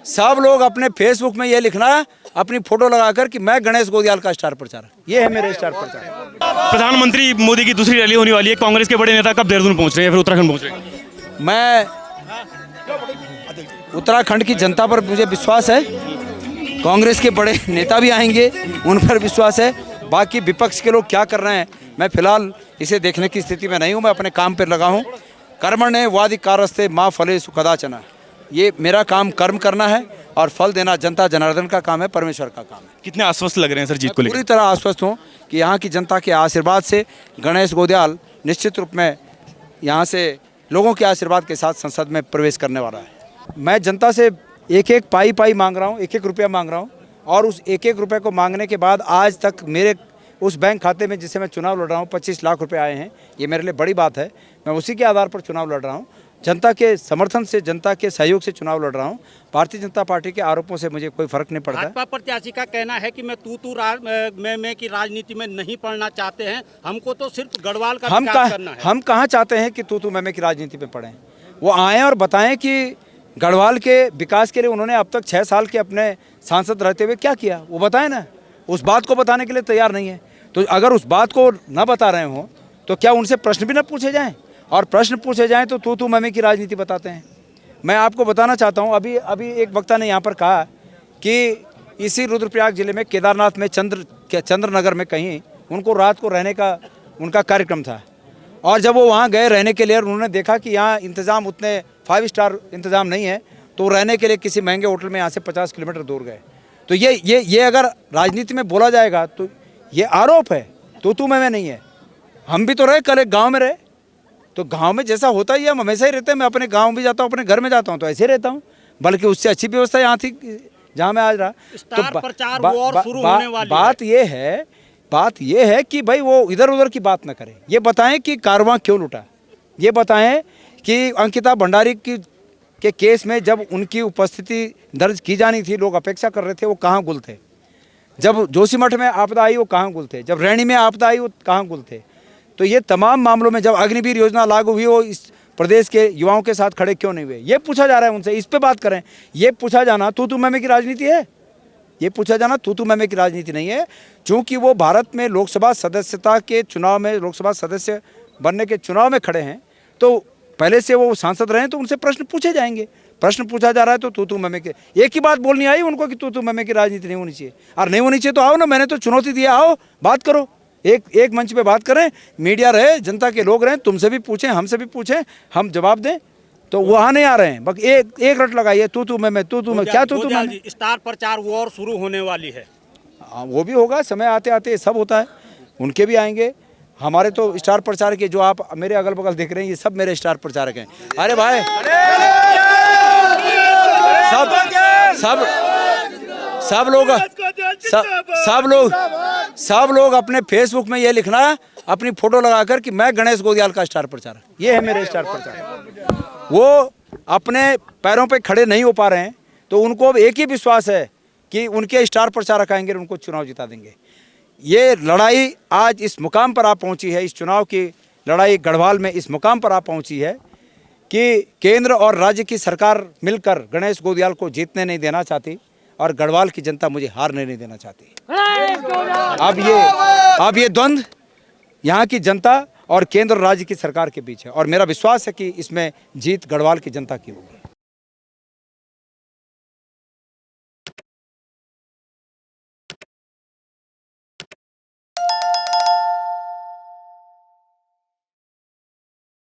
सब लोग अपने फेसबुक में ये लिखना अपनी फोटो लगाकर कि मैं गणेश गोदियाल का स्टार प्रचारक, ये है मेरे स्टार प्रचारक। प्रधानमंत्री मोदी की दूसरी रैली होने वाली है, कांग्रेस के बड़े नेता कब देहरादून पहुंच रहे हैं, फिर उत्तराखंड पहुंच रहे हैं? मैं उत्तराखंड की जनता पर मुझे विश्वास है, कांग्रेस के बड़े नेता भी आएंगे, उन पर विश्वास है। बाकी विपक्ष के लोग क्या कर रहे हैं मैं फिलहाल इसे देखने की स्थिति में नहीं हूँ। मैं अपने काम पर लगा हूँ। कर्मण्ये वाधिकारस्ते माँ फलेषु कदाचन, ये मेरा काम कर्म करना है और फल देना जनता जनार्दन का काम है, परमेश्वर का काम है। कितने आश्वस्त लग रहे हैं सर जीत को लेकर? पूरी तरह आश्वस्त हूँ कि यहाँ की जनता के आशीर्वाद से गणेश गोदियाल निश्चित रूप में यहाँ से लोगों के आशीर्वाद के साथ संसद में प्रवेश करने वाला है। मैं जनता से एक एक पाई मांग रहा हूँ, एक एक रुपया मांग रहा हूँ, और उस एक एक रुपये को मांगने के बाद आज तक मेरे उस बैंक खाते में जिससे मैं चुनाव लड़ रहा हूँ 25 लाख रुपए आए हैं। ये मेरे लिए बड़ी बात है। मैं उसी के आधार पर चुनाव लड़ रहा हूँ, जनता के समर्थन से, जनता के सहयोग से चुनाव लड़ रहा हूँ। भारतीय जनता पार्टी के आरोपों से मुझे कोई फर्क नहीं पड़ता। भाजपा प्रत्याशी का कहना है कि मैं मैं की राजनीति में नहीं पढ़ना चाहते हैं, हमको तो सिर्फ गढ़वाल का विकास करना है। हम कहाँ चाहते हैं कि तू मैं की राजनीति में पढ़ें? वो आएँ और बताएं कि गढ़वाल के विकास के लिए उन्होंने अब तक 6 साल के अपने सांसद रहते हुए क्या किया, वो बताएं ना। उस बात को बताने के लिए तैयार नहीं है। तो अगर उस बात को न बता रहे हो तो क्या उनसे प्रश्न भी न पूछे जाएं? और प्रश्न पूछे जाएं तो तू मैं की राजनीति बताते हैं। मैं आपको बताना चाहता हूं, अभी एक वक्ता ने यहां पर कहा कि इसी रुद्रप्रयाग जिले में केदारनाथ में चंद्रनगर में कहीं उनको रात को रहने का उनका कार्यक्रम था, और जब वो वहां गए रहने के लिए उन्होंने देखा कि यहाँ इंतज़ाम उतने 5 स्टार इंतज़ाम नहीं है, तो रहने के लिए किसी महंगे होटल में यहाँ से 50 किलोमीटर दूर गए। तो ये अगर राजनीति में बोला जाएगा तो ये आरोप है, तू मैं नहीं है। हम भी तो रहे, कल एक गाँव में रहे, तो गांव में जैसा होता ही हम हमेशा ही रहते हैं। मैं अपने गांव भी जाता हूँ, अपने घर में जाता हूँ, तो ऐसे रहता हूँ, बल्कि उससे अच्छी व्यवस्था यहाँ थी जहाँ मैं आज रहा। तो बात ये है कि भाई वो इधर उधर की बात ना करें, ये बताएं कि कारवां क्यों लूटा, ये बताएं कि अंकिता भंडारी के केस में जब उनकी उपस्थिति दर्ज की जानी थी, लोग अपेक्षा कर रहे थे, वो कहाँ गुल थे। जब जोशीमठ में आपदा आई वो कहाँ गुल थे, जब रैणी में आपदा आई वो कहाँ गुल थे। तो ये तमाम मामलों में जब अग्निवीर योजना लागू हुई वो इस प्रदेश के युवाओं के साथ खड़े क्यों नहीं हुए, ये पूछा जा रहा है उनसे। इस पे बात करें। ये पूछा जाना तू मैं की राजनीति है, ये पूछा जाना तू मैं की राजनीति नहीं है। चूँकि वो भारत में लोकसभा सदस्यता के चुनाव में, लोकसभा सदस्य बनने के चुनाव में खड़े हैं, तो पहले से वो सांसद रहे हैं, तो उनसे प्रश्न पूछे जाएंगे। प्रश्न पूछा जा रहा है तो तू मैं के एक ही बात बोलनी आई उनको कि तू मैं की राजनीति नहीं होनी चाहिए। और नहीं होनी चाहिए तो आओ ना, मैंने तो चुनौती दिया, आओ बात करो, एक मंच पे बात करें, मीडिया रहे, जनता के लोग रहें, तुमसे भी पूछें, हमसे भी पूछें, हम जवाब दें। तो वहाँ नहीं आ रहे हैं, बस एक रट लगाइए तू मैं क्या तू मैं। स्टार प्रचार वो और शुरू होने वाली है। वो भी होगा, समय आते आते सब होता है, उनके भी आएंगे। हमारे तो स्टार प्रचारक है, जो आप मेरे अगल बगल देख रहे हैं, ये सब मेरे स्टार प्रचारक हैं। अरे भाई सब लोग अपने फेसबुक में ये लिखना अपनी फोटो लगाकर कि मैं गणेश गोदियाल का स्टार प्रचारक, ये है मेरे स्टार प्रचारक। वो अपने पैरों पे खड़े नहीं हो पा रहे हैं, तो उनको अब एक ही विश्वास है कि उनके स्टार प्रचारक आएंगे और उनको चुनाव जिता देंगे। ये लड़ाई आज इस मुकाम पर आप पहुंची है, इस चुनाव की लड़ाई गढ़वाल में इस मुकाम पर आप पहुंची है कि केंद्र और राज्य की सरकार मिलकर गणेश गोदियाल को जीतने नहीं देना चाहती, और गढ़वाल की जनता मुझे हारने नहीं देना चाहती। अब ये द्वंद्व यहाँ की जनता और केंद्र और राज्य की सरकार के बीच है, और मेरा विश्वास है कि इसमें जीत गढ़वाल की जनता की होगी।